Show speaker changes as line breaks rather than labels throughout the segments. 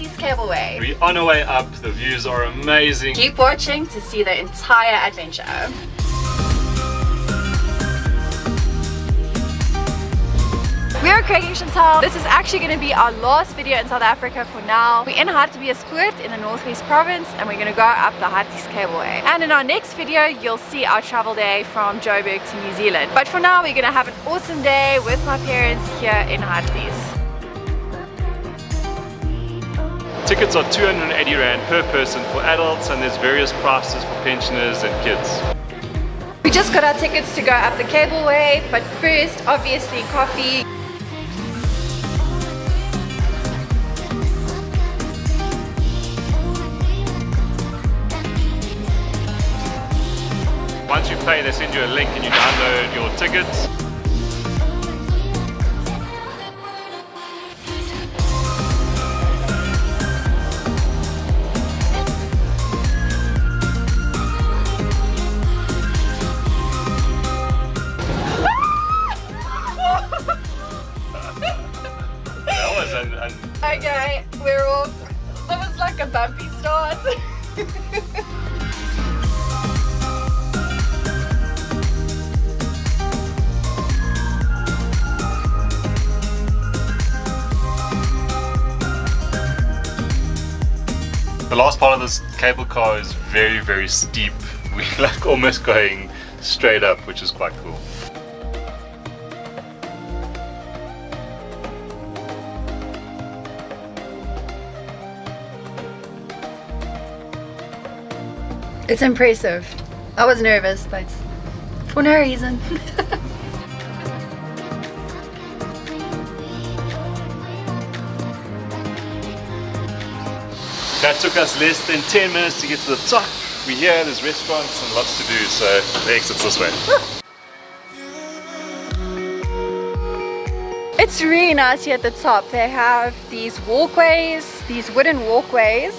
Harties Cableway.
We're on our way up, the views are amazing.
Keep watching to see the entire adventure. We are Craig and Chantal. This is actually going to be our last video in South Africa for now. We're in Hartebeespoort in the Northwest Province and we're going to go up the Harties Cableway. And in our next video, you'll see our travel day from Joburg to New Zealand. But for now, we're going to have an awesome day with my parents here in Harties.
Tickets are 280 Rand per person for adults, and there's various prices for pensioners and kids.
We just got our tickets to go up the cableway, but first, obviously, coffee.
Once you pay, they send you a link and you download your tickets. That was
Okay, we're off. That was like a bumpy start.
The last part of this cable car is very, very steep. We're like almost going straight up, which is quite cool.
It's impressive. I was nervous, but for no reason.
That took us less than 10 minutes to get to the top. We're here, there's restaurants and lots to do, so the exit's this way.
It's really nice here at the top. They have these walkways, these wooden walkways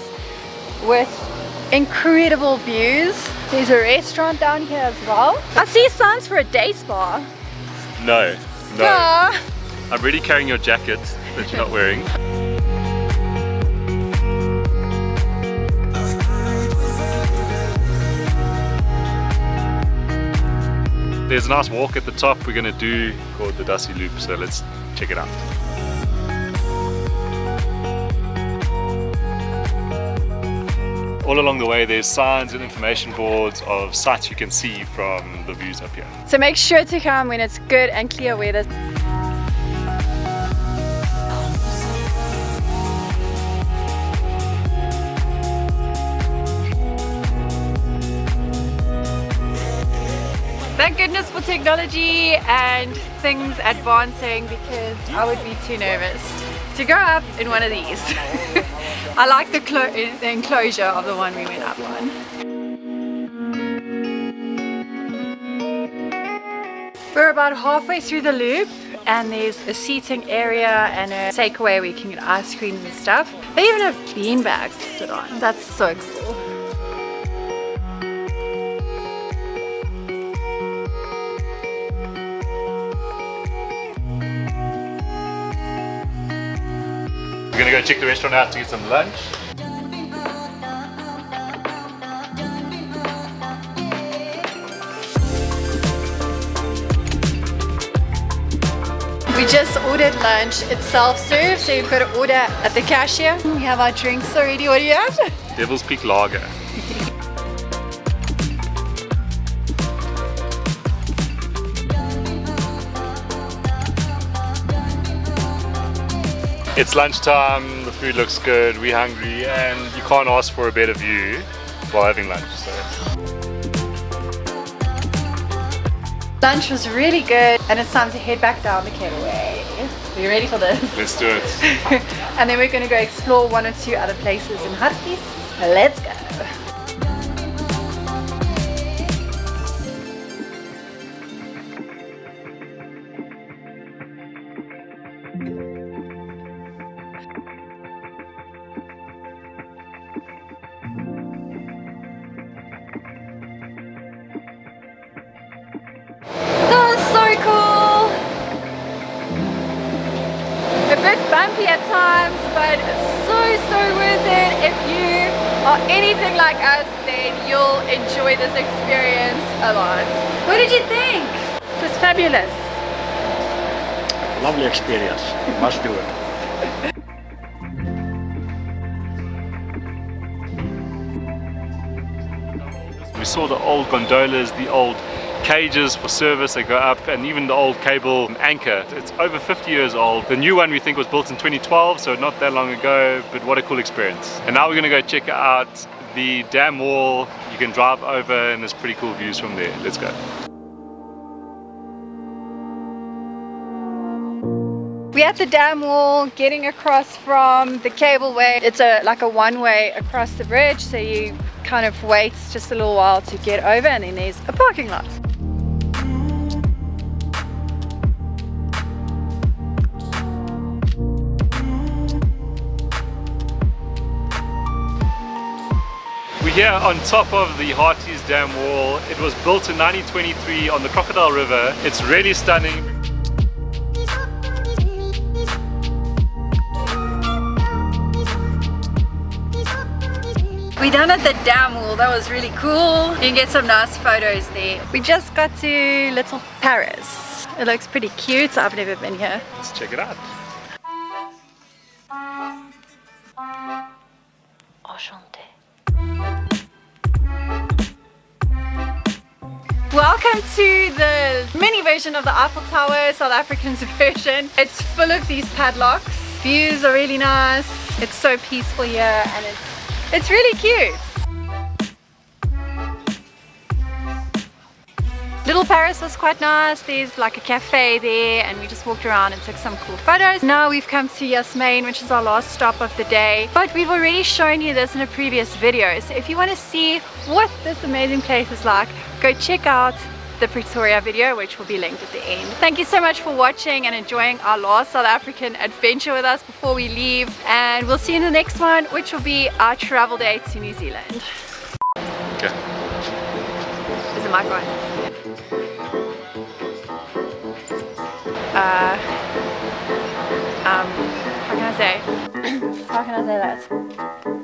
with incredible views. There's a restaurant down here as well. I see signs for a day spa.
No.
Yeah.
I'm really carrying your jacket that you're not wearing. There's a nice walk at the top we're going to do called the Dusty Loop, so let's check it out. All along the way there's signs and information boards of sites you can see from the views up here.
So make sure to come when it's good and clear weather. Thank goodness for technology and things advancing, because I would be too nervous to go up in one of these. I like the enclosure of the one we went up on. We're about halfway through the loop and there's a seating area and a takeaway where you can get ice cream and stuff. They even have bean bags to sit on. That's so cool.
We're gonna go check the restaurant out to get some lunch.
We just ordered lunch. It's self-serve, so you've got to order at the cashier. We have our drinks already. What do you have?
Devil's Peak Lager. It's lunchtime, the food looks good, we're hungry, and you can't ask for a better view while having lunch. So.
Lunch was really good, and it's time to head back down the cableway. Are you ready for this?
Let's do it.
And then we're going to go explore one or two other places in Harties. Let's go. bumpy at times, but so if you are anything like us, then you'll enjoy this experience a lot. What did you think? It was fabulous.
Lovely experience. You must do it.
We saw the old gondolas, the old cages for service that go up, and even the old cable anchor. It's over 50 years old. The new one we think was built in 2012, so not that long ago, but what a cool experience. And now we're going to go check out the dam wall. You can drive over and there's pretty cool views from there. Let's go.
We're at the dam wall, getting across from the cableway. It's like a one-way across the bridge, so you kind of wait just a little while to get over, and then there's a parking lot.
We're here on top of the Harties dam wall. It was built in 1923 on the Crocodile River. It's really stunning.
We're done at the dam wall. That was really cool. You can get some nice photos there. We just got to Little Paris. It looks pretty cute. I've never been here.
Let's check it out.
Enchanté. Welcome to the mini version of the Eiffel Tower, South African's version. It's full of these padlocks. Views are really nice. It's so peaceful here, and it's really cute. Little Paris was quite nice. There's like a cafe there, and we just walked around and took some cool photos. Now we've come to Yasmin, which is our last stop of the day, but we've already shown you this in a previous video. So if you want to see what this amazing place is like, go check out the Pretoria video, which will be linked at the end. Thank you so much for watching and enjoying our last South African adventure with us before we leave, and we'll see you in the next one, which will be our travel day to New Zealand.
Okay.
Is the mic on? How can I say? How can I say that?